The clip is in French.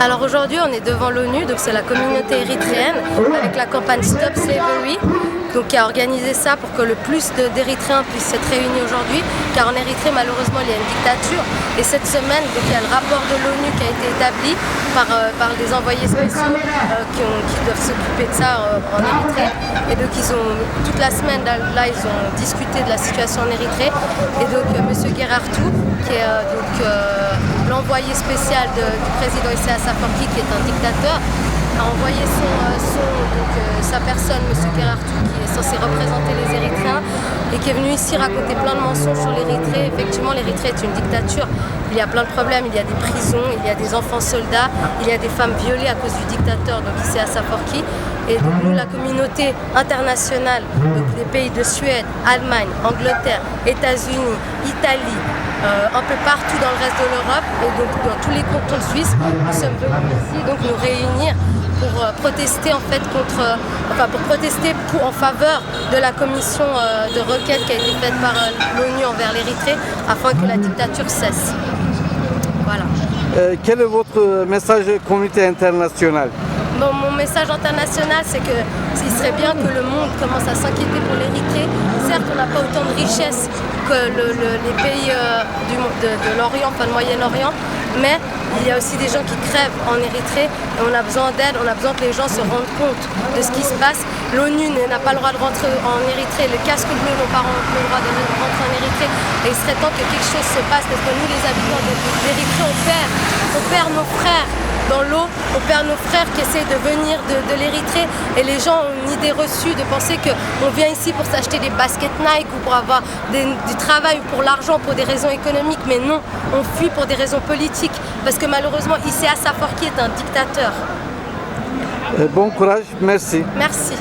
Alors aujourd'hui, on est devant l'ONU, donc c'est la communauté érythréenne avec la campagne Stop Slavery, donc qui a organisé ça pour que le plus d'Érythréens puissent s'être réunis aujourd'hui, car en Érythrée malheureusement il y a une dictature. Et cette semaine, donc, il y a le rapport de l'ONU qui a été établi par des envoyés spéciaux qui doivent s'occuper de ça en Érythrée. Et donc toute la semaine là ils ont discuté de la situation en Érythrée. Et donc M. Guerartou, qui est l'envoyé spécial du président Isaias Afwerki, qui est un dictateur, a envoyé sa personne, M. Guerartou, qui est censé représenter les Érythréens et qui est venu ici raconter plein de mensonges sur l'Érythrée. Effectivement, l'Érythrée est une dictature, il y a plein de problèmes, il y a des prisons, il y a des enfants soldats, il y a des femmes violées à cause du dictateur, donc Isaias Afwerki. Et donc nous, la communauté internationale, donc des pays de Suède, Allemagne, Angleterre, États-Unis, Italie, un peu partout dans le reste de l'Europe et donc dans tous les cantons suisses, nous sommes venus ici donc nous réunir pour protester en fait en faveur de la commission de requête qui a été faite par l'ONU envers l'Érythrée afin que la dictature cesse. Voilà. Quel est votre message communauté internationale? Bon, mon message international, c'est qu'il serait bien que le monde commence à s'inquiéter pour l'Érythrée. Certes, on n'a pas autant de richesses que les pays de l'Orient, enfin le Moyen-Orient, mais il y a aussi des gens qui crèvent en Érythrée et on a besoin d'aide, on a besoin que les gens se rendent compte de ce qui se passe. L'ONU n'a pas le droit de rentrer en Érythrée, les casques bleus n'ont pas le droit de rentrer en Érythrée et il serait temps que quelque chose se passe parce que nous, les habitants d'Érythrée, on perd nos frères dans l'eau, on perd nos frères qui essayent de venir de l'Érythrée et les gens ont une idée reçue de penser qu'on vient ici pour s'acheter des baskets Nike ou pour avoir du travail ou pour l'argent, pour des raisons économiques, mais non, on fuit pour des raisons politiques parce que malheureusement Isaias Afwerki est un dictateur. Bon courage, merci. Merci.